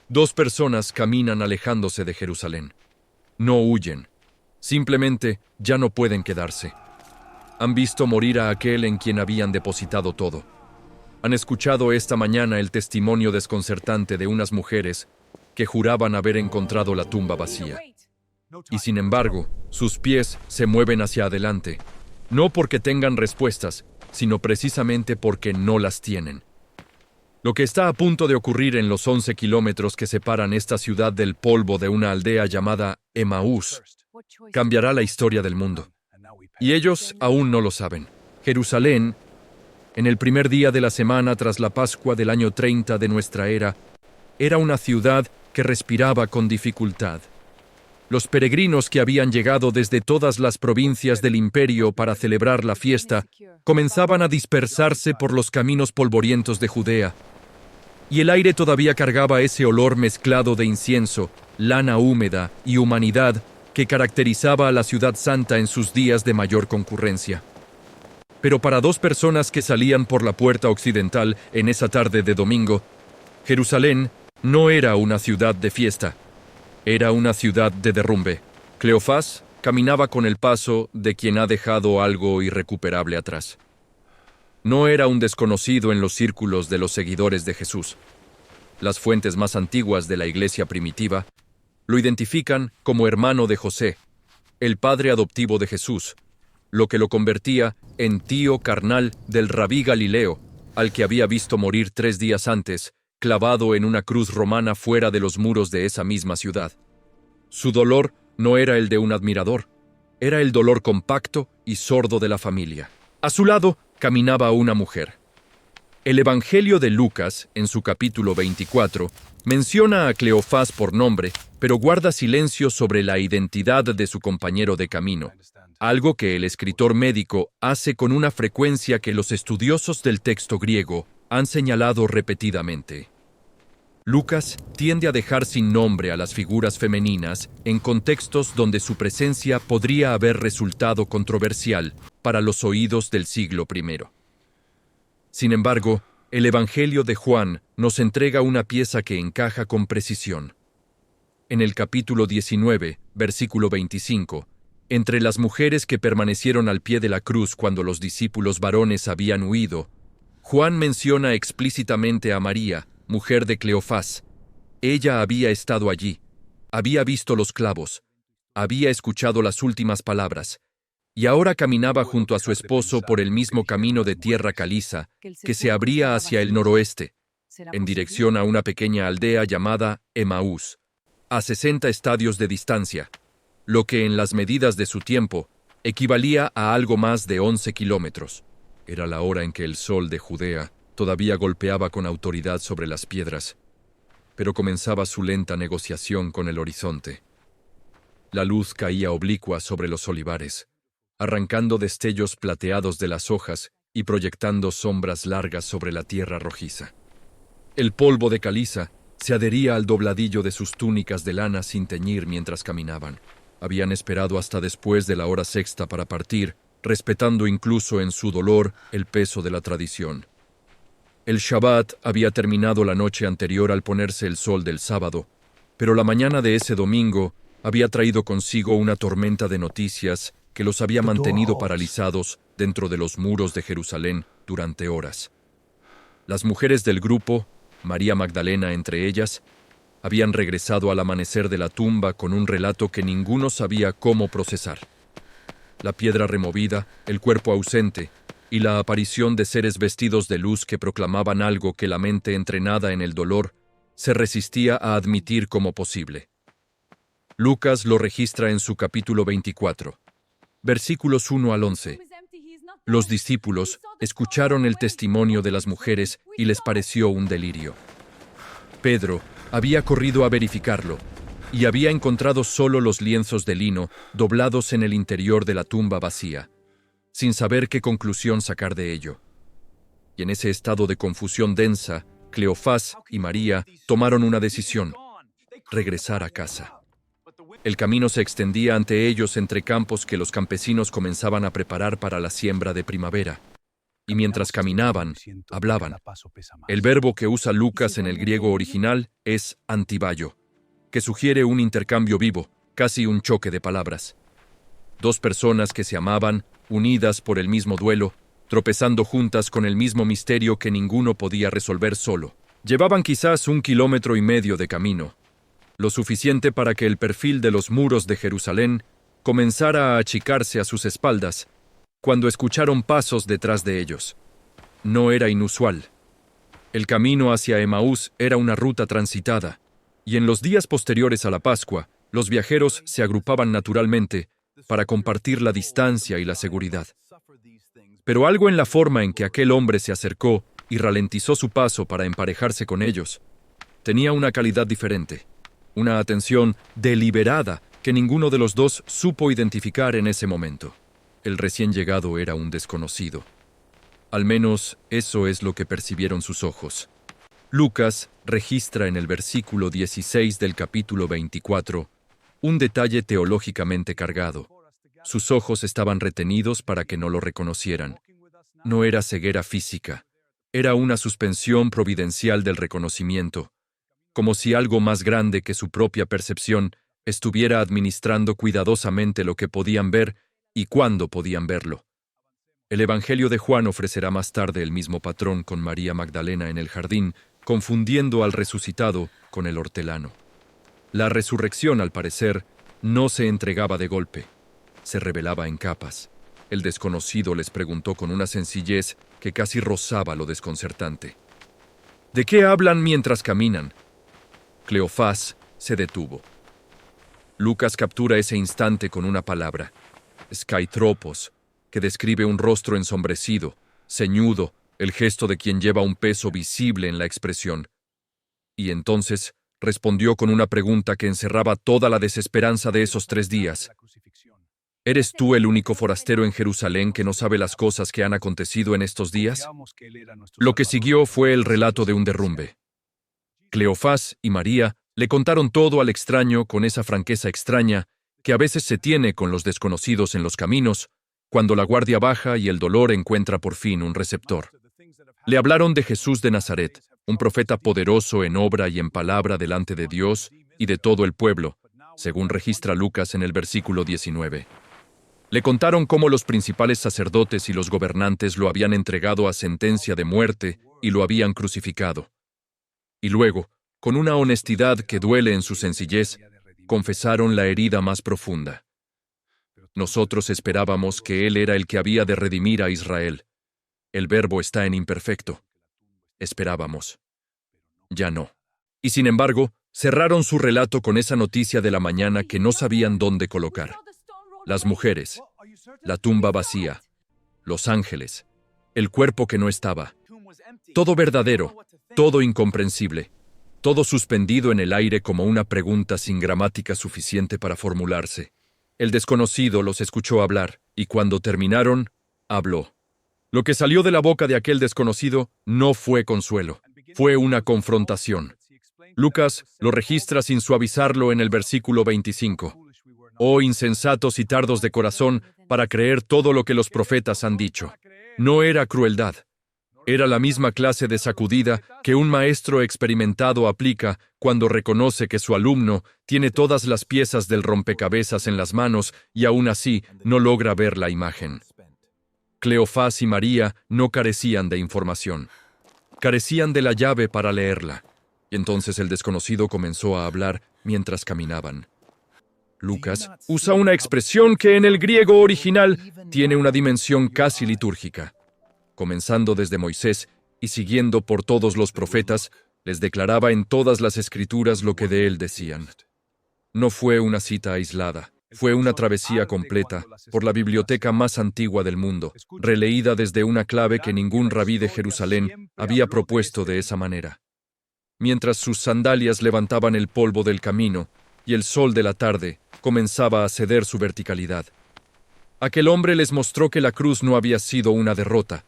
Dos personas caminan alejándose de Jerusalén. No huyen. Simplemente ya no pueden quedarse. Han visto morir a aquel en quien habían depositado todo. Han escuchado esta mañana el testimonio desconcertante de unas mujeres que juraban haber encontrado la tumba vacía. Y sin embargo, sus pies se mueven hacia adelante, no porque tengan respuestas, sino precisamente porque no las tienen. Lo que está a punto de ocurrir en los 11 kilómetros que separan esta ciudad del polvo de una aldea llamada Emaús cambiará la historia del mundo. Y ellos aún no lo saben. Jerusalén, en el primer día de la semana tras la Pascua del año 30 de nuestra era, era una ciudad que respiraba con dificultad. Los peregrinos que habían llegado desde todas las provincias del imperio para celebrar la fiesta comenzaban a dispersarse por los caminos polvorientos de Judea, y el aire todavía cargaba ese olor mezclado de incienso, lana húmeda y humanidad que caracterizaba a la ciudad santa en sus días de mayor concurrencia. Pero para dos personas que salían por la puerta occidental en esa tarde de domingo, Jerusalén no era una ciudad de fiesta, era una ciudad de derrumbe. Cleofás caminaba con el paso de quien ha dejado algo irrecuperable atrás. No era un desconocido en los círculos de los seguidores de Jesús. Las fuentes más antiguas de la iglesia primitiva lo identifican como hermano de José, el padre adoptivo de Jesús, lo que lo convertía en tío carnal del rabí Galileo, al que había visto morir 3 días antes, clavado en una cruz romana fuera de los muros de esa misma ciudad. Su dolor no era el de un admirador, era el dolor compacto y sordo de la familia. A su lado caminaba una mujer. El Evangelio de Lucas, en su capítulo 24, menciona a Cleofás por nombre, pero guarda silencio sobre la identidad de su compañero de camino, algo que el escritor médico hace con una frecuencia que los estudiosos del texto griego han señalado repetidamente. Lucas tiende a dejar sin nombre a las figuras femeninas en contextos donde su presencia podría haber resultado controversial para los oídos del siglo I. Sin embargo, el Evangelio de Juan nos entrega una pieza que encaja con precisión. En el capítulo 19, versículo 25, entre las mujeres que permanecieron al pie de la cruz cuando los discípulos varones habían huido, Juan menciona explícitamente a María, mujer de Cleofás. Ella había estado allí, había visto los clavos, había escuchado las últimas palabras, y ahora caminaba junto a su esposo por el mismo camino de tierra caliza que se abría hacia el noroeste, en dirección a una pequeña aldea llamada Emaús, a 60 estadios de distancia, lo que en las medidas de su tiempo equivalía a algo más de 11 kilómetros. Era la hora en que el sol de Judea todavía golpeaba con autoridad sobre las piedras, pero comenzaba su lenta negociación con el horizonte. La luz caía oblicua sobre los olivares, arrancando destellos plateados de las hojas y proyectando sombras largas sobre la tierra rojiza. El polvo de caliza se adhería al dobladillo de sus túnicas de lana sin teñir mientras caminaban. Habían esperado hasta después de la hora sexta para partir, respetando incluso en su dolor el peso de la tradición. El Shabbat había terminado la noche anterior al ponerse el sol del sábado, pero la mañana de ese domingo había traído consigo una tormenta de noticias que los había mantenido paralizados dentro de los muros de Jerusalén durante horas. Las mujeres del grupo, María Magdalena entre ellas, habían regresado al amanecer de la tumba con un relato que ninguno sabía cómo procesar. La piedra removida, el cuerpo ausente y la aparición de seres vestidos de luz que proclamaban algo que la mente entrenada en el dolor se resistía a admitir como posible. Lucas lo registra en su capítulo 24, versículos 1 al 11. Los discípulos escucharon el testimonio de las mujeres y les pareció un delirio. Pedro había corrido a verificarlo y había encontrado solo los lienzos de lino doblados en el interior de la tumba vacía, sin saber qué conclusión sacar de ello. Y en ese estado de confusión densa, Cleofás y María tomaron una decisión: regresar a casa. El camino se extendía ante ellos entre campos que los campesinos comenzaban a preparar para la siembra de primavera. y mientras caminaban, hablaban. El verbo que usa Lucas en el griego original es antibayo, que sugiere un intercambio vivo, casi un choque de palabras. Dos personas que se amaban, unidas por el mismo duelo, tropezando juntas con el mismo misterio que ninguno podía resolver solo. Llevaban quizás 1,5 kilómetros de camino, lo suficiente para que el perfil de los muros de Jerusalén comenzara a achicarse a sus espaldas, cuando escucharon pasos detrás de ellos. No era inusual. El camino hacia Emaús era una ruta transitada, y en los días posteriores a la Pascua, los viajeros se agrupaban naturalmente para compartir la distancia y la seguridad. Pero algo en la forma en que aquel hombre se acercó y ralentizó su paso para emparejarse con ellos tenía una calidad diferente, una atención deliberada que ninguno de los dos supo identificar en ese momento. El recién llegado era un desconocido. Al menos eso es lo que percibieron sus ojos. Lucas registra en el versículo 16 del capítulo 24 un detalle teológicamente cargado. Sus ojos estaban retenidos para que no lo reconocieran. No era ceguera física, era una suspensión providencial del reconocimiento, como si algo más grande que su propia percepción estuviera administrando cuidadosamente lo que podían ver y cuándo podían verlo. El Evangelio de Juan ofrecerá más tarde el mismo patrón con María Magdalena en el jardín, confundiendo al resucitado con el hortelano. La resurrección, al parecer, no se entregaba de golpe, se revelaba en capas. El desconocido les preguntó con una sencillez que casi rozaba lo desconcertante. ¿De qué hablan mientras caminan? Cleofás se detuvo. Lucas captura ese instante con una palabra, skaitropos, que describe un rostro ensombrecido, ceñudo, el gesto de quien lleva un peso visible en la expresión. Y entonces respondió con una pregunta que encerraba toda la desesperanza de esos 3 días. ¿Eres tú el único forastero en Jerusalén que no sabe las cosas que han acontecido en estos días? Lo que siguió fue el relato de un derrumbe. Cleofás y María le contaron todo al extraño con esa franqueza extraña que a veces se tiene con los desconocidos en los caminos, cuando la guardia baja y el dolor encuentra por fin un receptor. Le hablaron de Jesús de Nazaret, un profeta poderoso en obra y en palabra delante de Dios y de todo el pueblo, según registra Lucas en el versículo 19. Le contaron cómo los principales sacerdotes y los gobernantes lo habían entregado a sentencia de muerte y lo habían crucificado. Y luego, con una honestidad que duele en su sencillez, confesaron la herida más profunda. Nosotros esperábamos que Él era el que había de redimir a Israel. El verbo está en imperfecto. Esperábamos. Ya no. Y sin embargo, cerraron su relato con esa noticia de la mañana que no sabían dónde colocar. Las mujeres, la tumba vacía, los ángeles, el cuerpo que no estaba. Todo verdadero, todo incomprensible, todo suspendido en el aire como una pregunta sin gramática suficiente para formularse. El desconocido los escuchó hablar, y cuando terminaron, habló. Lo que salió de la boca de aquel desconocido no fue consuelo, fue una confrontación. Lucas lo registra sin suavizarlo en el versículo 25. Oh insensatos y tardos de corazón para creer todo lo que los profetas han dicho. No era crueldad. Era la misma clase de sacudida que un maestro experimentado aplica cuando reconoce que su alumno tiene todas las piezas del rompecabezas en las manos y aún así no logra ver la imagen. Cleofás y María no carecían de información. Carecían de la llave para leerla. Y entonces el desconocido comenzó a hablar mientras caminaban. Lucas usa una expresión que en el griego original tiene una dimensión casi litúrgica. Comenzando desde Moisés y siguiendo por todos los profetas, les declaraba en todas las escrituras lo que de él decían. No fue una cita aislada, fue una travesía completa por la biblioteca más antigua del mundo, releída desde una clave que ningún rabí de Jerusalén había propuesto de esa manera. Mientras sus sandalias levantaban el polvo del camino y el sol de la tarde comenzaba a ceder su verticalidad, aquel hombre les mostró que la cruz no había sido una derrota,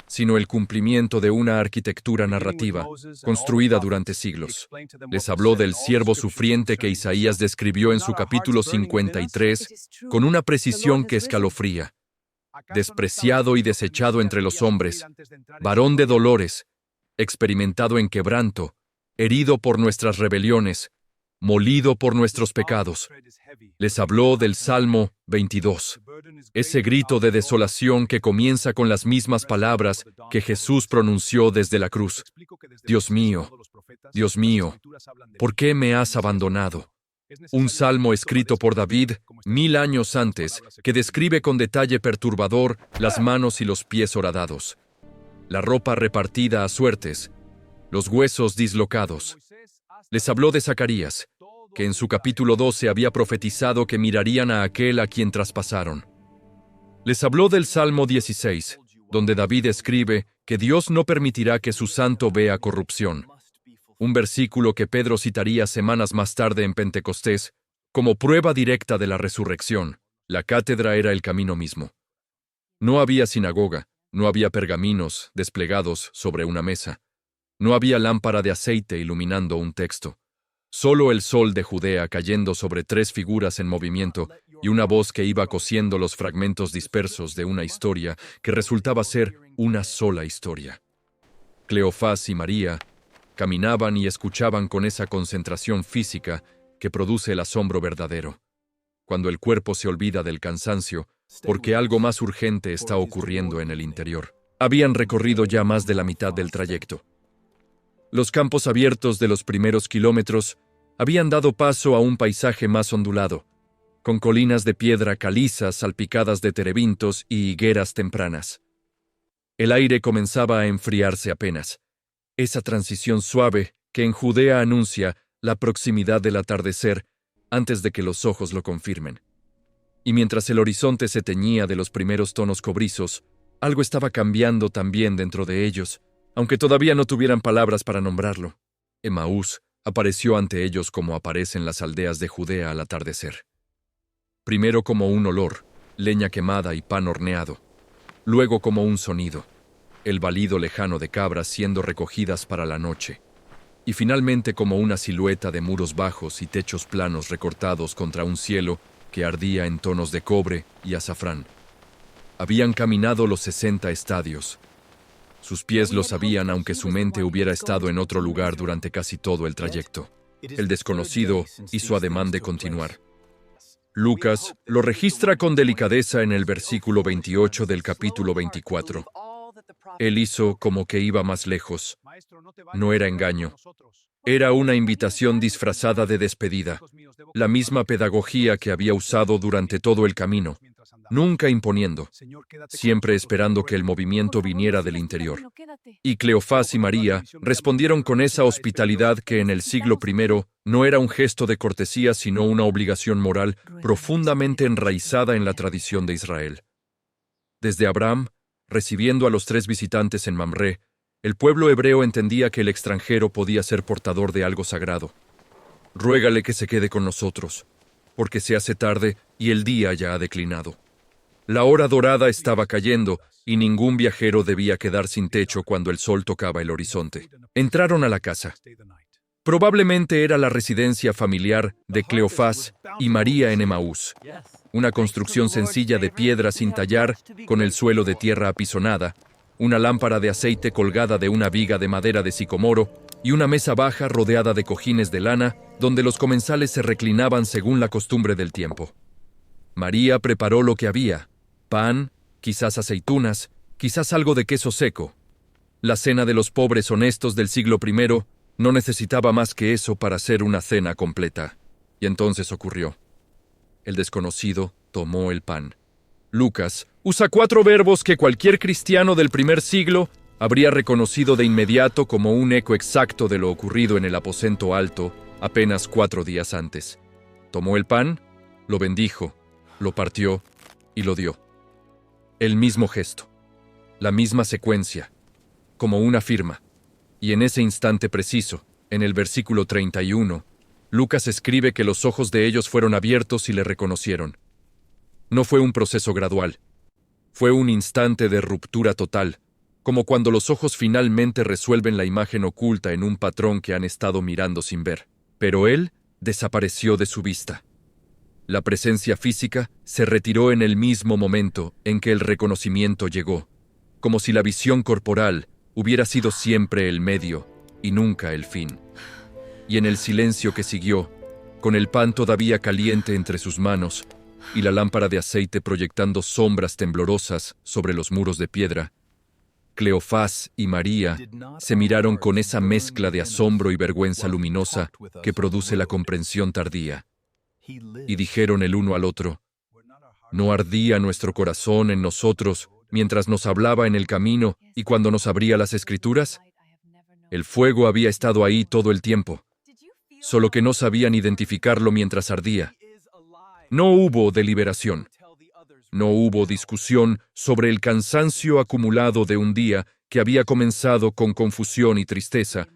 sino el cumplimiento de una arquitectura narrativa construida durante siglos. Les habló del siervo sufriente que Isaías describió en su capítulo 53 con una precisión que escalofría. despreciado y desechado entre los hombres, varón de dolores, experimentado en quebranto, herido por nuestras rebeliones, molido por nuestros pecados. Les habló del Salmo 22, ese grito de desolación que comienza con las mismas palabras que Jesús pronunció desde la cruz. Dios mío, ¿por qué me has abandonado? Un salmo escrito por David 1000 años antes, que describe con detalle perturbador las manos y los pies horadados, la ropa repartida a suertes, los huesos dislocados. Les habló de Zacarías, que en su capítulo 12 había profetizado que mirarían a aquel a quien traspasaron. Les habló del Salmo 16, donde David escribe que Dios no permitirá que su santo vea corrupción. Un versículo que Pedro citaría semanas más tarde en Pentecostés, como prueba directa de la resurrección. La cátedra era el camino mismo. No había sinagoga, no había pergaminos desplegados sobre una mesa, no había lámpara de aceite iluminando un texto. Solo el sol de Judea cayendo sobre 3 figuras en movimiento y una voz que iba cosiendo los fragmentos dispersos de una historia que resultaba ser una sola historia. Cleofás y María caminaban y escuchaban con esa concentración física que produce el asombro verdadero, cuando el cuerpo se olvida del cansancio, porque algo más urgente está ocurriendo en el interior. Habían recorrido ya más de la mitad del trayecto. Los campos abiertos de los primeros kilómetros habían dado paso a un paisaje más ondulado, con colinas de piedra calizas salpicadas de terebintos y higueras tempranas. El aire comenzaba a enfriarse apenas. Esa transición suave que en Judea anuncia la proximidad del atardecer antes de que los ojos lo confirmen. Y mientras el horizonte se teñía de los primeros tonos cobrizos, algo estaba cambiando también dentro de ellos, aunque todavía no tuvieran palabras para nombrarlo. Emaús apareció ante ellos como aparecen las aldeas de Judea al atardecer. Primero como un olor, leña quemada y pan horneado. Luego como un sonido, el balido lejano de cabras siendo recogidas para la noche. Y finalmente como una silueta de muros bajos y techos planos recortados contra un cielo que ardía en tonos de cobre y azafrán. Habían caminado los 60 estadios. Sus pies lo sabían aunque su mente hubiera estado en otro lugar durante casi todo el trayecto. El desconocido hizo ademán de continuar. Lucas lo registra con delicadeza en el versículo 28 del capítulo 24. Él hizo como que iba más lejos. No era engaño. Era una invitación disfrazada de despedida. La misma pedagogía que había usado durante todo el camino. Nunca imponiendo, siempre esperando que el movimiento viniera del interior. Y Cleofás y María respondieron con esa hospitalidad que en el siglo I no era un gesto de cortesía sino una obligación moral profundamente enraizada en la tradición de Israel. Desde Abraham, recibiendo a los 3 visitantes en Mamré, el pueblo hebreo entendía que el extranjero podía ser portador de algo sagrado. Ruégale que se quede con nosotros, porque se hace tarde y el día ya ha declinado. La hora dorada estaba cayendo y ningún viajero debía quedar sin techo cuando el sol tocaba el horizonte. Entraron a la casa. Probablemente era la residencia familiar de Cleofás y María en Emaús. Una construcción sencilla de piedra sin tallar, con el suelo de tierra apisonada, una lámpara de aceite colgada de una viga de madera de sicomoro y una mesa baja rodeada de cojines de lana, donde los comensales se reclinaban según la costumbre del tiempo. María preparó lo que había: pan, quizás aceitunas, quizás algo de queso seco. La cena de los pobres honestos del siglo I no necesitaba más que eso para ser una cena completa. Y entonces ocurrió. El desconocido tomó el pan. Lucas usa 4 verbos que cualquier cristiano del primer siglo habría reconocido de inmediato como un eco exacto de lo ocurrido en el aposento alto apenas 4 días antes. Tomó el pan, lo bendijo, lo partió y lo dio. El mismo gesto, la misma secuencia, como una firma. Y en ese instante preciso, en el versículo 31, Lucas escribe que los ojos de ellos fueron abiertos y le reconocieron. No fue un proceso gradual. Fue un instante de ruptura total, como cuando los ojos finalmente resuelven la imagen oculta en un patrón que han estado mirando sin ver. Pero él desapareció de su vista. La presencia física se retiró en el mismo momento en que el reconocimiento llegó, como si la visión corporal hubiera sido siempre el medio y nunca el fin. Y en el silencio que siguió, con el pan todavía caliente entre sus manos y la lámpara de aceite proyectando sombras temblorosas sobre los muros de piedra, Cleofás y María se miraron con esa mezcla de asombro y vergüenza luminosa que produce la comprensión tardía. Y dijeron el uno al otro: ¿no ardía nuestro corazón en nosotros mientras nos hablaba en el camino y cuando nos abría las Escrituras? El fuego había estado ahí todo el tiempo, solo que no sabían identificarlo mientras ardía. No hubo deliberación. No hubo discusión sobre el cansancio acumulado de un día que había comenzado con confusión y tristeza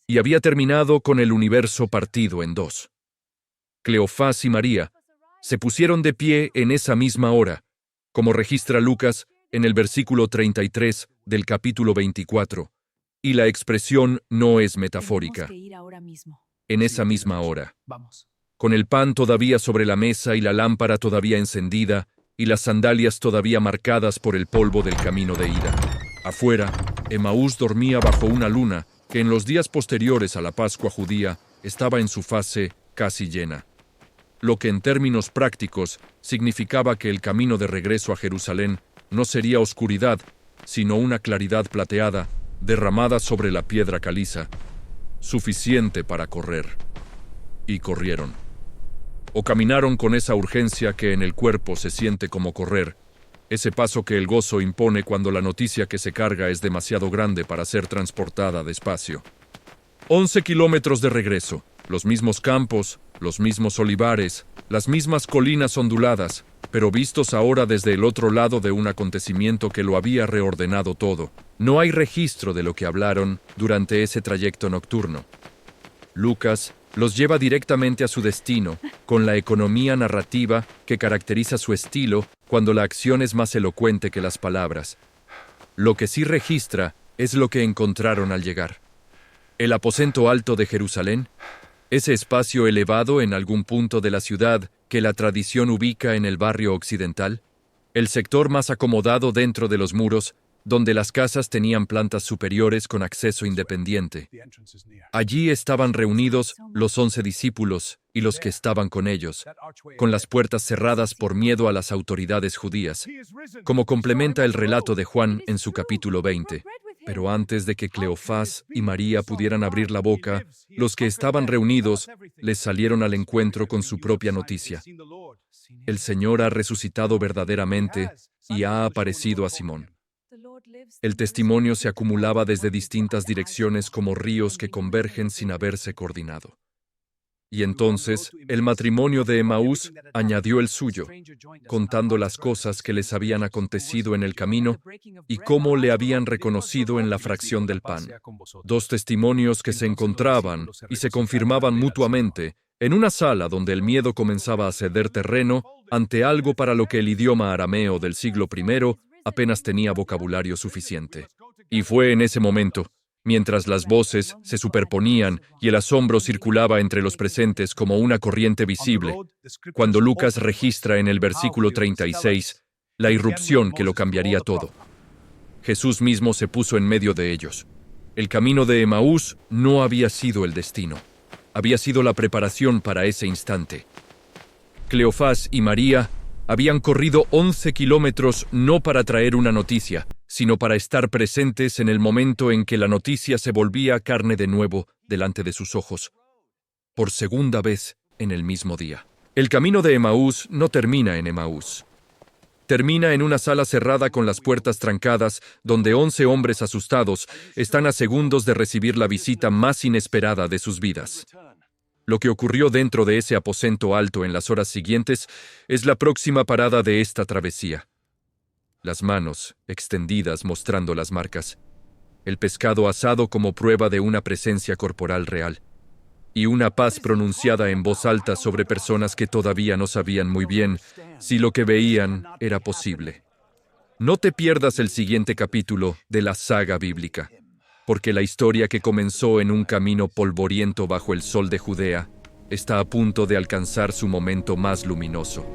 y había terminado con el universo partido en dos. Cleofás y María se pusieron de pie en esa misma hora, como registra Lucas en el versículo 33 del capítulo 24, y la expresión no es metafórica. En esa misma hora, con el pan todavía sobre la mesa y la lámpara todavía encendida, y las sandalias todavía marcadas por el polvo del camino de ida. Afuera, Emaús dormía bajo una luna que en los días posteriores a la Pascua judía estaba en su fase casi llena, lo que en términos prácticos significaba que el camino de regreso a Jerusalén no sería oscuridad, sino una claridad plateada derramada sobre la piedra caliza, suficiente para correr. Y corrieron. O caminaron con esa urgencia que en el cuerpo se siente como correr, ese paso que el gozo impone cuando la noticia que se carga es demasiado grande para ser transportada despacio. 11 kilómetros de regreso, los mismos campos, los mismos olivares, las mismas colinas onduladas, pero vistos ahora desde el otro lado de un acontecimiento que lo había reordenado todo. No hay registro de lo que hablaron durante ese trayecto nocturno. Lucas los lleva directamente a su destino, con la economía narrativa que caracteriza su estilo cuando la acción es más elocuente que las palabras. Lo que sí registra es lo que encontraron al llegar. El aposento alto de Jerusalén, ese espacio elevado en algún punto de la ciudad que la tradición ubica en el barrio occidental, el sector más acomodado dentro de los muros, donde las casas tenían plantas superiores con acceso independiente. Allí estaban reunidos los 11 discípulos y los que estaban con ellos, con las puertas cerradas por miedo a las autoridades judías, como complementa el relato de Juan en su capítulo 20. Pero antes de que Cleofás y María pudieran abrir la boca, los que estaban reunidos les salieron al encuentro con su propia noticia. El Señor ha resucitado verdaderamente y ha aparecido a Simón. El testimonio se acumulaba desde distintas direcciones como ríos que convergen sin haberse coordinado. Y entonces, el matrimonio de Emaús añadió el suyo, contando las cosas que les habían acontecido en el camino y cómo le habían reconocido en la fracción del pan. Dos testimonios que se encontraban y se confirmaban mutuamente en una sala donde el miedo comenzaba a ceder terreno ante algo para lo que el idioma arameo del siglo I apenas tenía vocabulario suficiente. Y fue en ese momento, mientras las voces se superponían y el asombro circulaba entre los presentes como una corriente visible, cuando Lucas registra en el versículo 36 la irrupción que lo cambiaría todo. Jesús mismo se puso en medio de ellos. El camino de Emaús no había sido el destino, había sido la preparación para ese instante. Cleofás y María habían corrido 11 kilómetros no para traer una noticia, sino para estar presentes en el momento en que la noticia se volvía carne de nuevo delante de sus ojos, por segunda vez en el mismo día. El camino de Emaús no termina en Emaús. Termina en una sala cerrada con las puertas trancadas, donde 11 hombres asustados están a segundos de recibir la visita más inesperada de sus vidas. Lo que ocurrió dentro de ese aposento alto en las horas siguientes es la próxima parada de esta travesía. Las manos extendidas mostrando las marcas, el pescado asado como prueba de una presencia corporal real, y una paz pronunciada en voz alta sobre personas que todavía no sabían muy bien si lo que veían era posible. No te pierdas el siguiente capítulo de la saga bíblica, porque la historia que comenzó en un camino polvoriento bajo el sol de Judea está a punto de alcanzar su momento más luminoso.